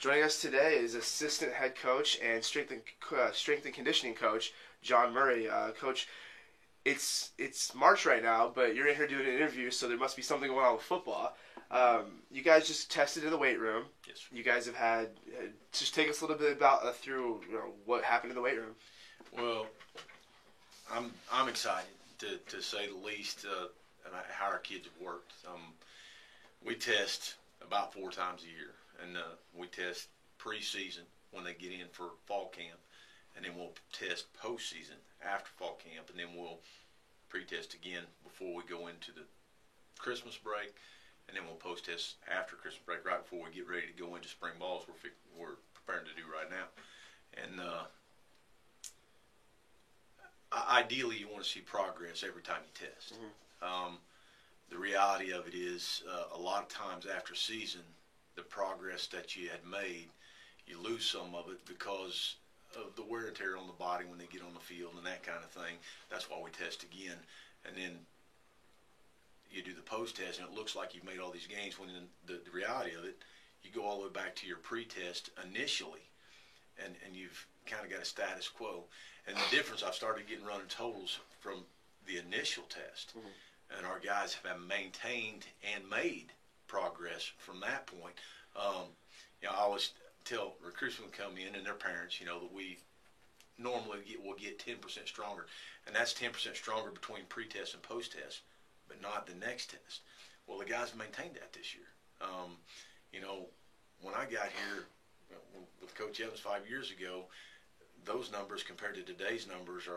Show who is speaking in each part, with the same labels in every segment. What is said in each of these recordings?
Speaker 1: Joining us today is assistant head coach and strength and conditioning coach John Murray. Coach, it's March right now, but you're in here doing an interview, so there must be something going on with football. You guys just tested in the weight room.
Speaker 2: Yes.
Speaker 1: You guys have had just take us a little bit about through what happened in the weight room.
Speaker 2: Well, I'm excited to say the least about how our kids have worked. We test about 4 times a year, and we test pre-season when they get in for fall camp, and then we'll test postseason after fall camp, and then we'll pre-test again before we go into the Christmas break, and then we'll post-test after Christmas break, right before we get ready to go into spring ball, as we're preparing to do right now. And ideally, you want to see progress every time you test. Mm-hmm. The reality of it is, a lot of times after season, the progress that you had made, you lose some of it because of the wear and tear on the body when they get on the field and that kind of thing. That's why we test again. And then you do the post-test, and it looks like you've made all these gains, when the reality of it, you go all the way back to your pre-test initially, and you've kind of got a status quo. And the difference, I've started getting running totals from the initial test. Mm-hmm. And our guys have maintained and made progress from that point. I always tell recruits when come in and their parents, that we normally will get 10% stronger. And that's 10% stronger between pre-test and post-test, but not the next test. Well, the guys maintained that this year. When I got here with Coach Evans 5 years ago, those numbers compared to today's numbers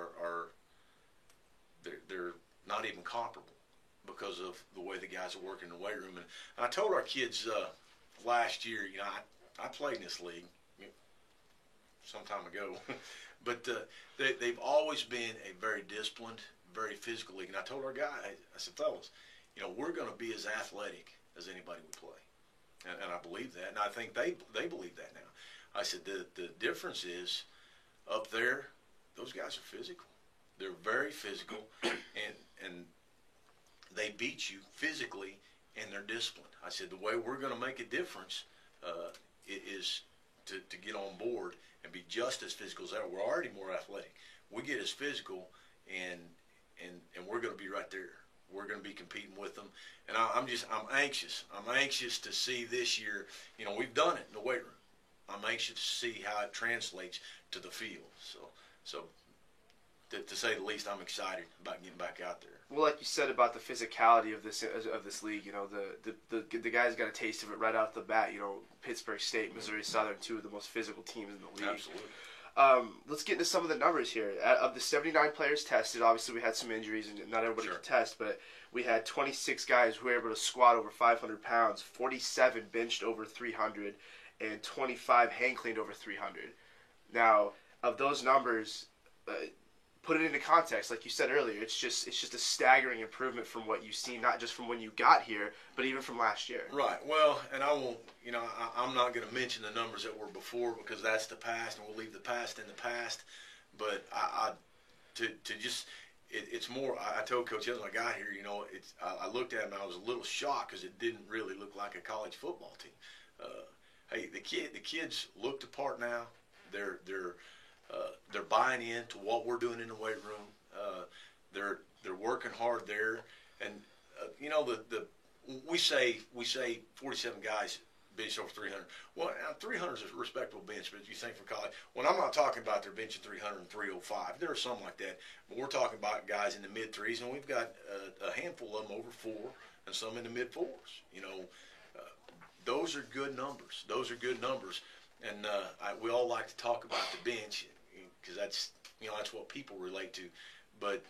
Speaker 2: they're not even comparable, because of the way the guys are working in the weight room. And I told our kids last year, I played in this league some time ago, but they've always been a very disciplined, very physical league. And I told our guys, I said, fellas, we're going to be as athletic as anybody would play. And I believe that, and I think they believe that now. I said the difference is, up there, those guys are physical. They're very physical, and they beat you physically, and they're disciplined. I said the way we're going to make a difference is to get on board and be just as physical as that. We're already more athletic. We get as physical, and we're going to be right there. We're going to be competing with them, and I'm anxious. I'm anxious to see this year. We've done it in the weight room. I'm anxious to see how it translates to the field. So to say the least, I'm excited about getting back out there.
Speaker 1: Well, like you said about the physicality of this league, the guys got a taste of it right out the bat. Pittsburgh State, Missouri Southern, 2 of the most physical teams in the league.
Speaker 2: Absolutely.
Speaker 1: Let's get into some of the numbers here. Of the 79 players tested, obviously we had some injuries and not everybody could test, but we had 26 guys who were able to squat over 500 pounds, 47 benched over 300, and 25 hang cleaned over 300. Now, of those numbers, put it into context, like you said earlier, it's just a staggering improvement from what you've seen, not just from when you got here, but even from last year.
Speaker 2: Right. Well, and I won't, I'm not going to mention the numbers that were before, because that's the past, and we'll leave the past in the past. But it's more. I told Coach Evans when I got here, I looked at him and I was a little shocked, because it didn't really look like a college football team. Hey, the kids look the part now. They're buying into what we're doing in the weight room. They're working hard there, and we say 47 guys bench over 300. Well, 300 is a respectable bench, but you think for college, when I'm not talking about they're benching 300 and 305, there are some like that, but we're talking about guys in the mid threes, and we've got a handful of them over 4, and some in the mid 4s. Those are good numbers. Those are good numbers. And we all like to talk about the bench, because that's what people relate to. But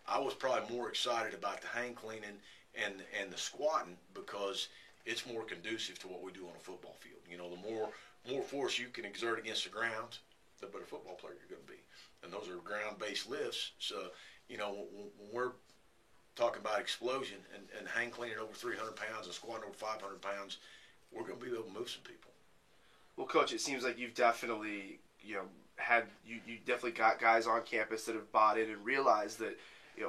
Speaker 2: I was probably more excited about the hang cleaning and the squatting, because it's more conducive to what we do on a football field. The more force you can exert against the ground, the better football player you're going to be. And those are ground-based lifts. So, when we're talking about explosion and hang cleaning over 300 pounds and squatting over 500 pounds, we're going to be able to move some people.
Speaker 1: Well, Coach, it seems like you've definitely, you definitely got guys on campus that have bought in and realized that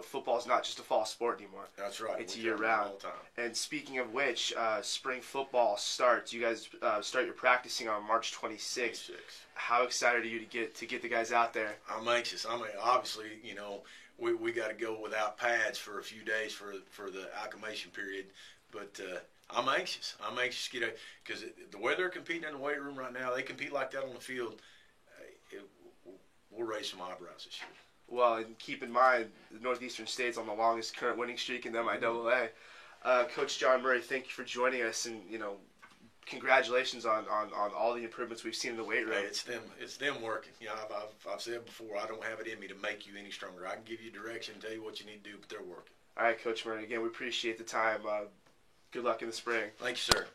Speaker 1: football's not just a fall sport anymore.
Speaker 2: That's right.
Speaker 1: It's year round.
Speaker 2: All the time.
Speaker 1: And speaking of which, spring football starts. You guys start your practicing on March 26th. How excited are you to get the guys out there?
Speaker 2: I'm anxious. Obviously, we got to go without pads for a few days for the acclimation period, but I'm anxious. I'm anxious to get out because the way they're competing in the weight room right now, they compete like that on the field. We'll raise some eyebrows this year.
Speaker 1: Well, and keep in mind, the Northeastern State's on the longest current winning streak in the MIAA. Coach John Murray, thank you for joining us, and congratulations on all the improvements we've seen in the weight room.
Speaker 2: Hey, it's them working. I've said before, I don't have it in me to make you any stronger. I can give you direction, tell you what you need to do, but they're working.
Speaker 1: All right, Coach Murray, again, we appreciate the time. Good luck in the spring.
Speaker 2: Thank you, sir.